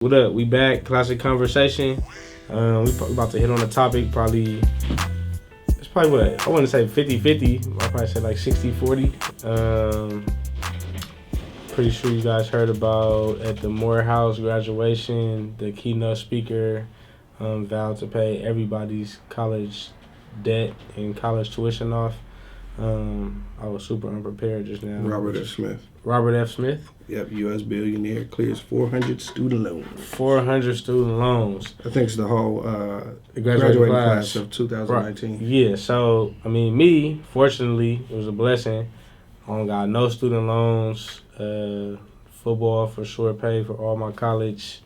What up? We back. Classic conversation. We about to hit on a topic. It's probably what I want to say 50-50. I'll probably say like 60-40. Pretty sure you guys heard about at the Morehouse graduation, the keynote speaker vowed to pay everybody's college debt and college tuition off. I was super unprepared just now. Robert F. Smith. Robert F. Smith. Yep, U.S. billionaire clears 400 student loans. 400 student loans. I think it's the whole graduating class of 2019. Right. Yeah, so, me, fortunately, it was a blessing. I don't got no student loans. Football for sure paid for all my college.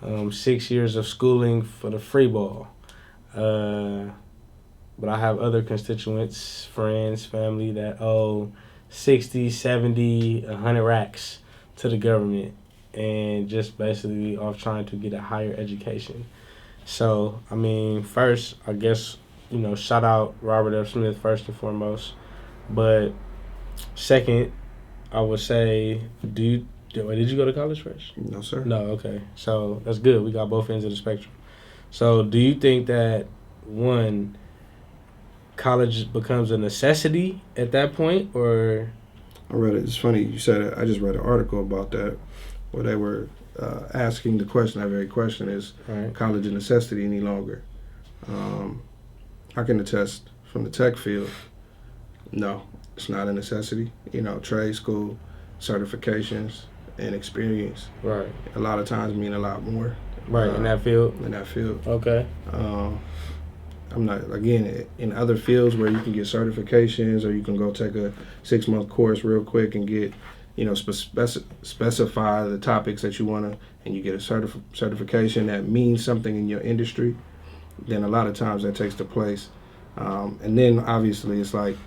6 years of schooling for the free ball. But I have other constituents, friends, family that owe 60, 70, 100 racks to the government and just basically off trying to get a higher education. So, first, I guess, shout out Robert F. Smith first and foremost. But second, I would say, did you go to college first? No, sir. No, okay. So that's good. We got both ends of the spectrum. So do you think that, one, college becomes a necessity at that point, or? I read it. It's funny you said it. I just read an article about that where they were asking the question, that very question, is right. College a necessity any longer? I can attest from the tech field, no, it's not a necessity. Trade school, certifications, and experience. Right. A lot of times mean a lot more. Right, in that field? In that field. Okay. I'm not, again, in other fields where you can get certifications or you can go take a 6-month course real quick and get, specify the topics that you want to, and you get a certification that means something in your industry, then a lot of times that takes the place. And then obviously it's like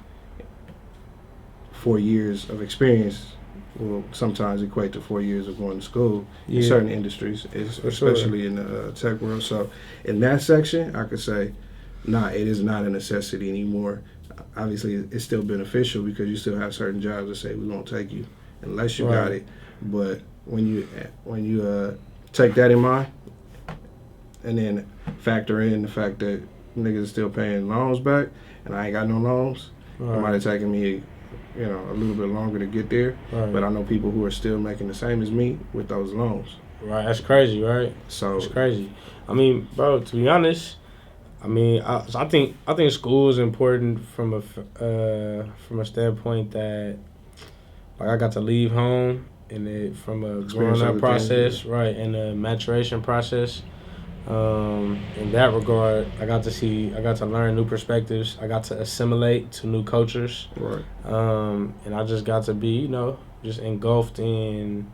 4 years of experience will sometimes equate to 4 years of going to school in certain industries, especially in the tech world. So in that section, I could say, nah, it is not a necessity anymore. Obviously, it's still beneficial because you still have certain jobs that say we won't take you unless you got it. But when you take that in mind and then factor in the fact that niggas is still paying loans back and I ain't got no loans, it might have taken me a little bit longer to get there. Right. But I know people who are still making the same as me with those loans. Right, that's crazy, right? So it's crazy. Bro, to be honest, I think school is important from a standpoint that, like, I got to leave home and from a growing up process, right, and a maturation process. In that regard, I got to learn new perspectives. I got to assimilate to new cultures. Right. And I just got to be, just engulfed in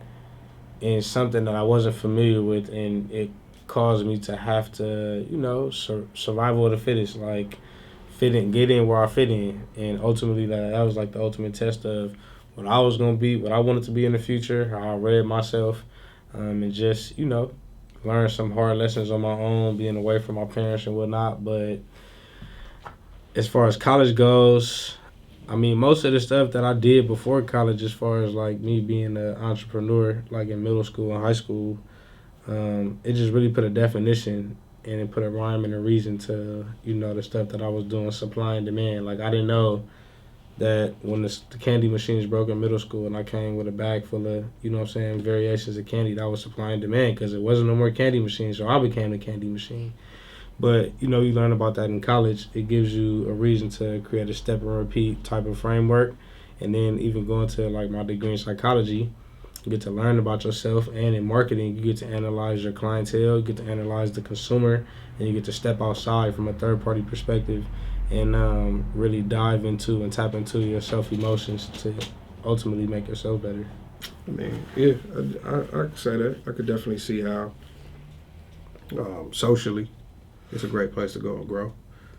something that I wasn't familiar with, and it caused me to have to, survival of the fittest, like get in where I fit in. And ultimately that was like the ultimate test of what I was going to be, what I wanted to be in the future, how I read myself, and just, learn some hard lessons on my own, being away from my parents and whatnot. But as far as college goes, most of the stuff that I did before college, as far as like me being an entrepreneur, like in middle school and high school, it just really put a definition and it put a rhyme and a reason to, the stuff that I was doing, supply and demand. Like, I didn't know that when the candy machines broke in middle school and I came with a bag full of, variations of candy, that was supply and demand because there wasn't no more candy machines, so I became the candy machine. But, you learn about that in college. It gives you a reason to create a step and repeat type of framework. And then even going to, like, my degree in psychology, you get to learn about yourself, and in marketing, you get to analyze your clientele, you get to analyze the consumer, and you get to step outside from a third-party perspective and really dive into and tap into your self-emotions to ultimately make yourself better. Yeah, I could say that. I could definitely see how socially it's a great place to go and grow.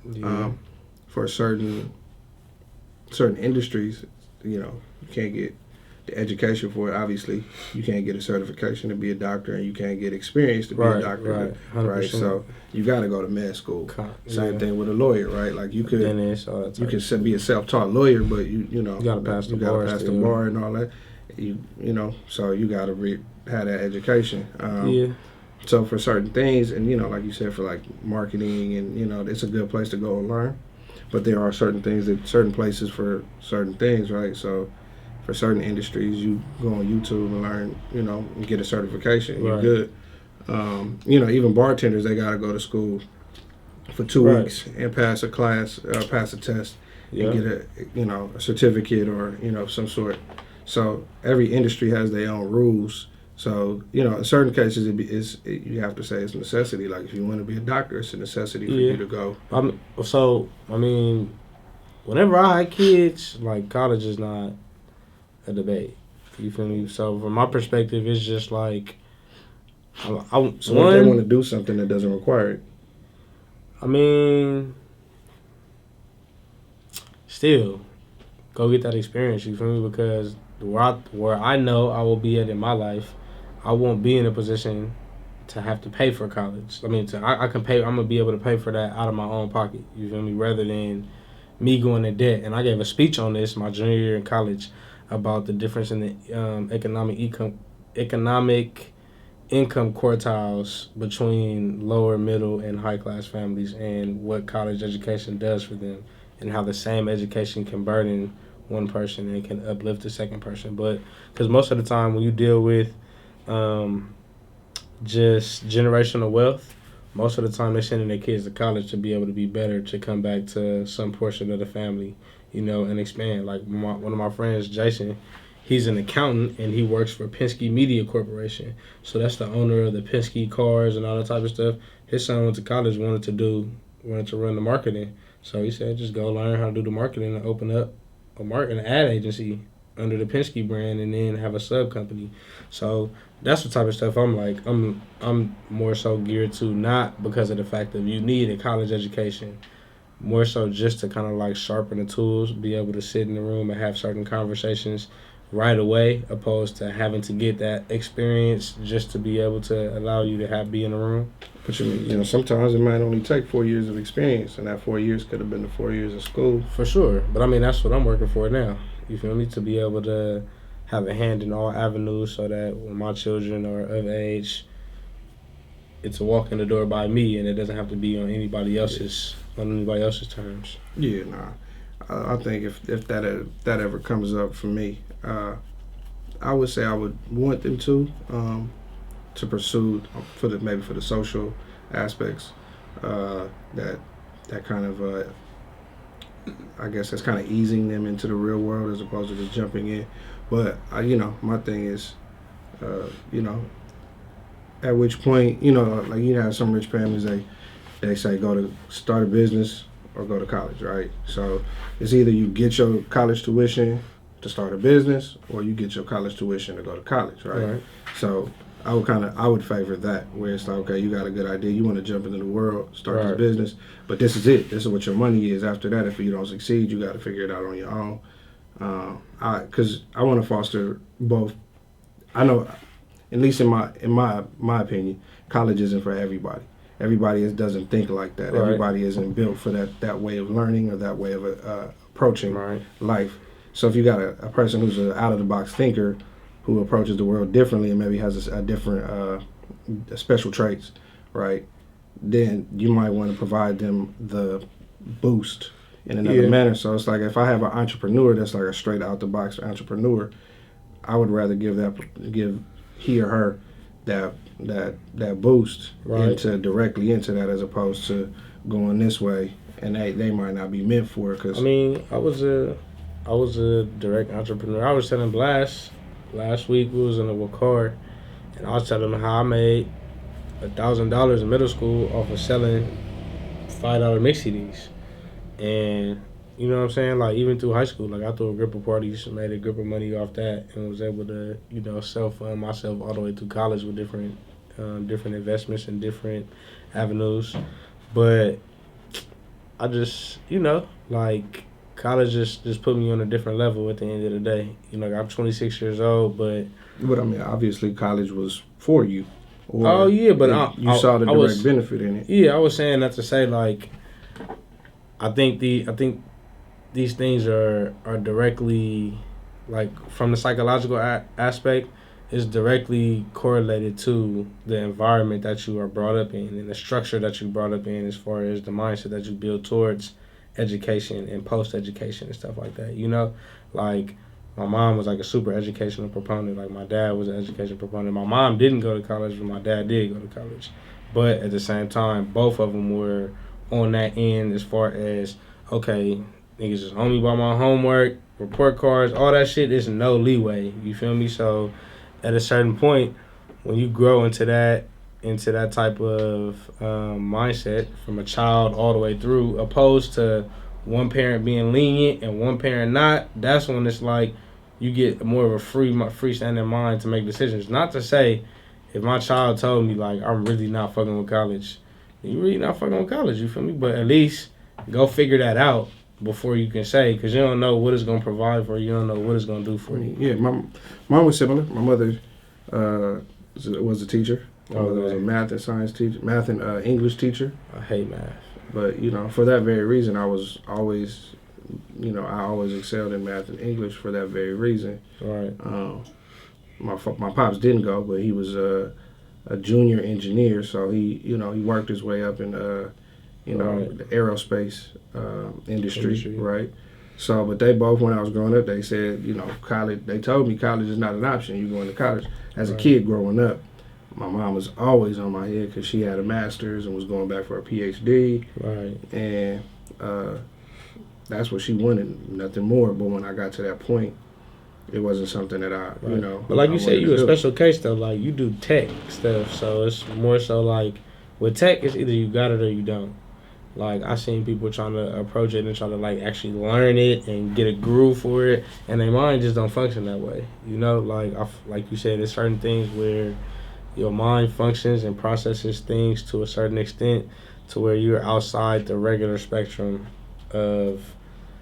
Yeah. For certain industries, you can't get the education for it. Obviously, you can't get a certification to be a doctor, and you can't get experience to be a doctor. Right. So you got to go to med school. Same thing with a lawyer, right? Like you could be a self-taught lawyer, but you got to pass the bar and all that. So you got to have that education. So for certain things, and like you said, for like marketing, and it's a good place to go and learn. But there are certain things that certain places for certain things, right? So for certain industries, you go on YouTube and learn, and get a certification. You're Right. good. Even bartenders, they gotta go to school for 2 weeks and pass a class, pass a test, and get a certificate or some sort. So every industry has their own rules. So in certain cases, you have to say it's a necessity. Like if you want to be a doctor, it's a necessity for you to go. Whenever I had kids, like college is not a debate. You feel me? So from my perspective, it's just like So if they want to do something that doesn't require it, still go get that experience. You feel me? Because where I know I will be at in my life, I won't be in a position to have to pay for college. I can pay. I'm gonna be able to pay for that out of my own pocket. You feel me? Rather than me going in debt. And I gave a speech on this my junior year in college about the difference in the economic income quartiles between lower, middle, and high class families, and what college education does for them, and how the same education can burden one person and can uplift the second person. But because most of the time when you deal with just generational wealth, most of the time they're sending their kids to college to be able to be better, to come back to some portion of the family, and expand. Like one of my friends, Jason, he's an accountant and he works for Penske Media Corporation. So that's the owner of the Penske cars and all that type of stuff. His son went to college, wanted to run the marketing. So he said, just go learn how to do the marketing and open up an ad agency under the Penske brand, and then have a sub company. So that's the type of stuff I'm more so geared to, not because of the fact that you need a college education, more so just to kind of like sharpen the tools, be able to sit in the room and have certain conversations right away, opposed to having to get that experience just to be able to allow you to be in the room. But sometimes it might only take 4 years of experience, and that 4 years could have been the 4 years of school. For sure. But that's what I'm working for now. You feel me? To be able to have a hand in all avenues, so that when my children are of age, it's a walk in the door by me, and it doesn't have to be on anybody else's terms. Yeah, nah. I think if that ever comes up for me, I would say I would want them to pursue for the social aspects, that kind of I guess that's kind of easing them into the real world as opposed to just jumping in. But my thing is, at which point, like you have some rich families, they say go to start a business or go to college, right? So it's either you get your college tuition to start a business, or you get your college tuition to go to college, right? So I would favor that, where it's like, okay, you got a good idea, you want to jump into the world, start this business, but this is it. This is what your money is. After that, if you don't succeed, you got to figure it out on your own. Because I want to foster both. I know, at least in my opinion, college isn't for everybody. Everybody doesn't think like that. Everybody isn't built for that way of learning or that way of approaching life. So if you got a person who's an out of the box thinker, who approaches the world differently and maybe has a different special traits, right? Then you might want to provide them the boost in another manner. So it's like if I have an entrepreneur that's like a straight out the box entrepreneur, I would rather give he or her that boost directly into that, as opposed to going this way and they might not be meant for it. Cause I was a direct entrepreneur. I was telling last week we was in a car, and I was telling them how I made $1,000 in middle school off of selling $5 mix CDs. And you know what I'm saying? Like even through high school, like I threw a grip of parties, made a grip of money off that, and was able to, self-fund myself all the way through college with different investments and different avenues. But I just, like college just put me on a different level at the end of the day. I'm 26 years old, but obviously college was for you. But you saw the direct benefit in it. Yeah, I was saying that to say, like, I think these things are directly, like, from the psychological aspect, is directly correlated to the environment that you are brought up in and the structure that you brought up in as far as the mindset that you build towards education and post education and stuff like that. You know, like my mom was like a super educational proponent. Like my dad was an education proponent. My mom didn't go to college, but my dad did go to college. But at the same time, both of them were on that end as far as, okay, niggas just on me by my homework, report cards, all that shit is no leeway. You feel me? So at a certain point, when you grow into that type of mindset from a child all the way through, opposed to one parent being lenient and one parent not, that's when it's like you get more of a freestanding mind to make decisions. Not to say if my child told me like I'm really not fucking with college, you really not fucking with college, you feel me? But at least go figure that out before you can say, because you don't know what it's going to provide for you. You don't know what it's going to do for you. Yeah, my mom was similar. My mother was a teacher. My mother was a math and science teacher, math and English teacher. I hate math. But, for that very reason, I was always, I always excelled in math and English for that very reason. Right. My pops didn't go, but he was a junior engineer, so he worked his way up in the aerospace industry, right? So, but they both, when I was growing up, they said, college. They told me college is not an option. You going to college. As a kid growing up, my mom was always on my head because she had a master's and was going back for a PhD, right? And that's what she wanted, nothing more. But when I got to that point, it wasn't something that I, But like you said, you a special case though. Like you do tech stuff, so it's more so like with tech, it's either you got it or you don't. Like I seen people trying to approach it and try to like actually learn it and get a groove for it, and their mind just don't function that way. Like you said, there's certain things where your mind functions and processes things to a certain extent to where you're outside the regular spectrum of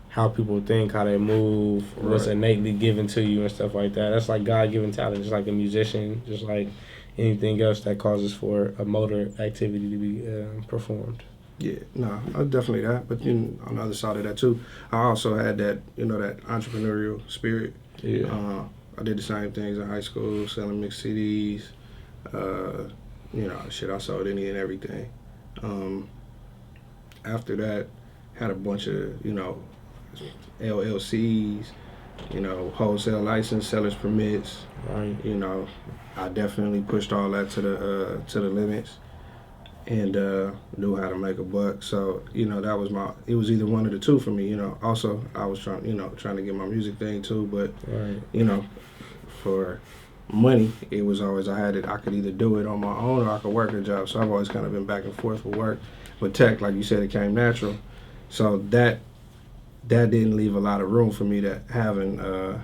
how people think, how they move, what's innately given to you and stuff like that. That's like God-given talent, just like a musician, just like anything else that causes for a motor activity to be performed. Yeah, no, definitely that. But on the other side of that too, I also had that, that entrepreneurial spirit. Yeah. I did the same things in high school, selling mixed CDs. I sold any and everything. After that, had a bunch of, LLCs, wholesale license, seller's permits. Right. I definitely pushed all that to the limits, and knew how to make a buck. So that was it was either one of the two for me. Also I was trying to get my music thing too, but right. For money, it was always I could either do it on my own or I could work a job. So I've always kind of been back and forth with work. But tech, like you said, it came natural. So that didn't leave a lot of room for me to having a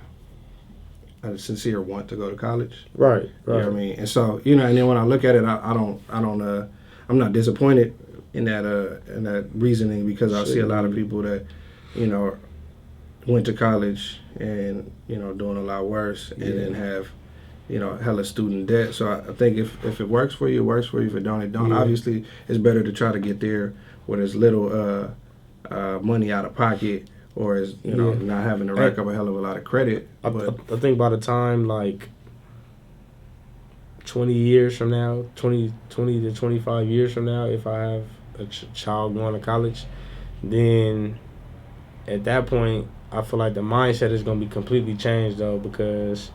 sincere want to go to college. Right. You know what I mean? And so, and then when I look at it, I'm not disappointed in that reasoning, because I see a lot of people that, went to college and, doing a lot worse, and then have, hella student debt. So I think if it works for you, it works for you. If it don't, it don't. Yeah. Obviously, it's better to try to get there with as little money out of pocket, or as not having to rack up a hell of a lot of credit. I think by the time like 20 years from now, 20 to 25 years from now, if I have a child going to college, then at that point, I feel like the mindset is going to be completely changed though, because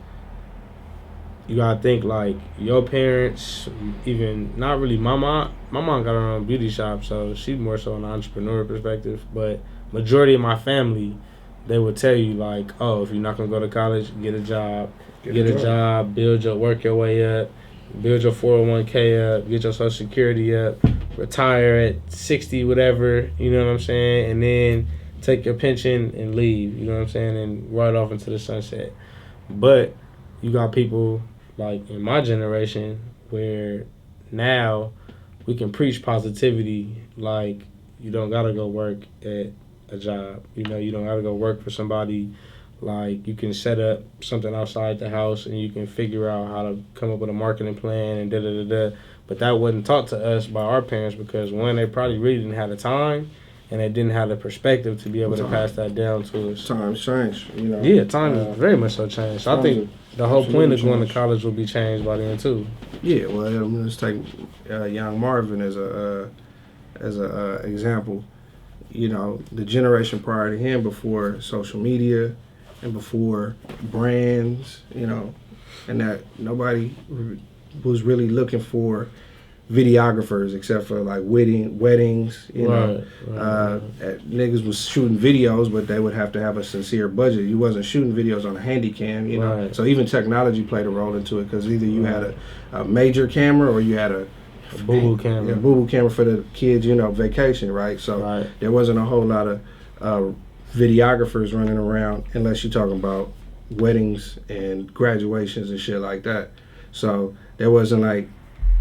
you gotta think like your parents, even not really my mom got her own beauty shop, so she's more so an entrepreneur perspective, but majority of my family, they would tell you like, oh, if you're not gonna go to college, get a job, work your way up, build your 401k up, get your social security up, retire at 60, whatever, you know what I'm saying, and then take your pension and leave, you know what I'm saying, and ride off into the sunset. But you got people like in my generation where now we can preach positivity, like you don't gotta go work at a job, you don't gotta go work for somebody, like you can set up something outside the house and you can figure out how to come up with a marketing plan and da-da-da-da. But that wasn't taught to us by our parents, because one, they probably really didn't have the time, and they didn't have the perspective to be able to pass that down to us. Times change, Yeah, times very much so changed. So I think the whole point of going to changed. college will be changed by then too. Yeah, well, let's take young Marvin as a example. You know, the generation prior to him, before social media and before brands, you know, and that nobody was really looking for videographers except for like weddings, you know. Niggas was shooting videos, but they would have to have a sincere budget. You wasn't shooting videos on a handy cam, you know. So even technology played a role into it, because either you had a major camera or you had a boo-boo camera. Yeah, boo-boo camera for the kids, you know, vacation, right? So there wasn't a whole lot of videographers running around, unless you're talking about weddings and graduations and shit like that. So there wasn't like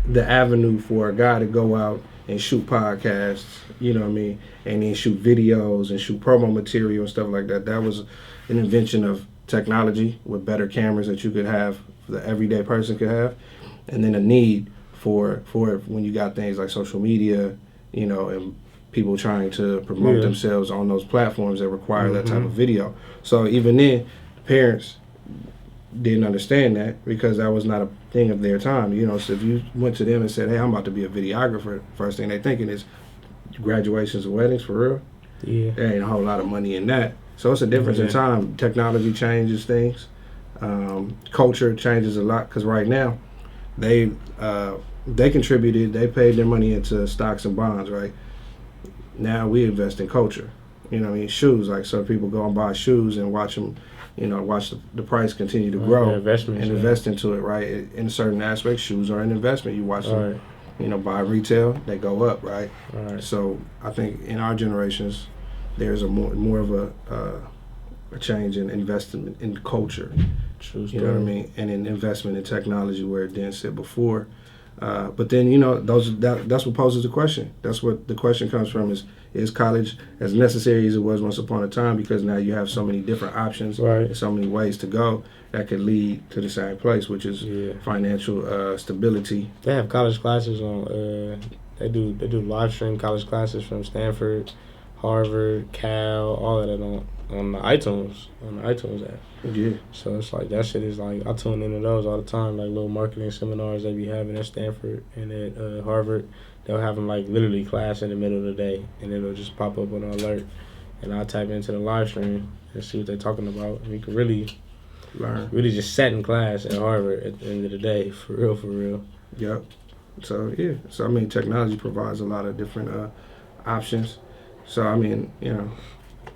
the avenue for a guy to go out and shoot podcasts, you know what I mean, and then shoot videos and shoot promo material and stuff like that. That was an invention of technology with better cameras that you could have, the everyday person could have, and then a need for when you got things like social media, you know, and people trying to promote themselves on those platforms that require that type of video. So even then, parents didn't understand that, because that was not a thing of their time. You know, so if you went to them and said, hey, I'm about to be a videographer, first thing they thinking is graduations and weddings, for real? Yeah. There ain't a whole lot of money in that. So it's a difference in time. Technology changes things. Culture changes a lot, because right now, they contributed, they paid their money into stocks and bonds, right? Now we invest in culture. You know what I mean? Shoes, like, so people go and buy shoes and watch them, you know, watch the price continue to grow and invest into it, right? In certain aspects, shoes are an investment. You watch them, you know, buy retail, they go up, right? So I think in our generations, there's a more of a change in investment in culture. True story. You know what I mean? And in investment in technology where it didn't sit before. But then, you know, that's what poses the question. That's what the question comes from, is college as necessary as it was once upon a time? Because now you have so many different options, and so many ways to go that could lead to the same place, which is financial stability. They have college classes on. They do live stream college classes from Stanford, Harvard, Cal, all of that on the iTunes app. Yeah. So it's like, that shit is like, I tune into those all the time, like little marketing seminars they be having at Stanford and at Harvard. They'll have them like literally class in the middle of the day, and it'll just pop up on an alert, and I'll type into the live stream and see what they're talking about, and you can really learn. Really just sat in class at Harvard at the end of the day, for real. Yep. So yeah. So I mean, technology provides a lot of different options. So I mean, you know,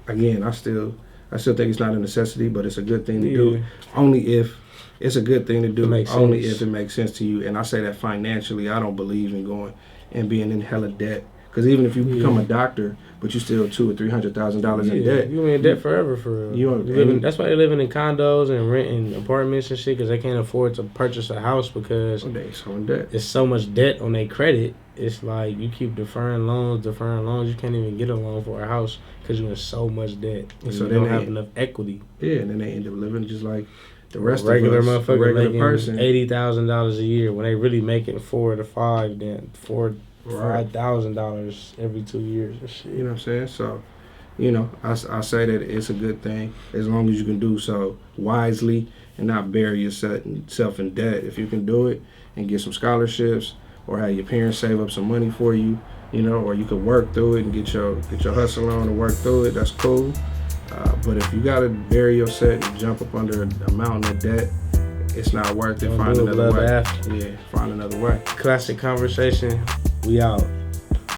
again, I still think it's not a necessity, but it's a good thing to do. Only if it's a good thing to do. Only if it makes sense to you. And I say that financially, I don't believe in going and being in hella debt. Because even if you become a doctor, but you still $200,000 or $300,000 in debt, you in debt forever, for real. That's why they're living in condos and renting apartments and shit, because they can't afford to purchase a house, because they're so in debt. It's so much debt on their credit. It's like you keep deferring loans. You can't even get a loan for a house because you're in so much debt. And so you don't have enough equity. Yeah, and then they end up living just like the rest regular of us, motherfucker regular making person. $80,000 a year when they really making $5,000 every 2 years and shit. You know what I'm saying? So, you know, I say that it's a good thing as long as you can do so wisely and not bury yourself in debt. If you can do it and get some scholarships, or have your parents save up some money for you, you know, or you can work through it and get your hustle on and work through it, that's cool. But if you gotta bury yourself and jump up under a mountain of debt, it's not worth it. Find another way. Yeah, find another way. Classic conversation. We out.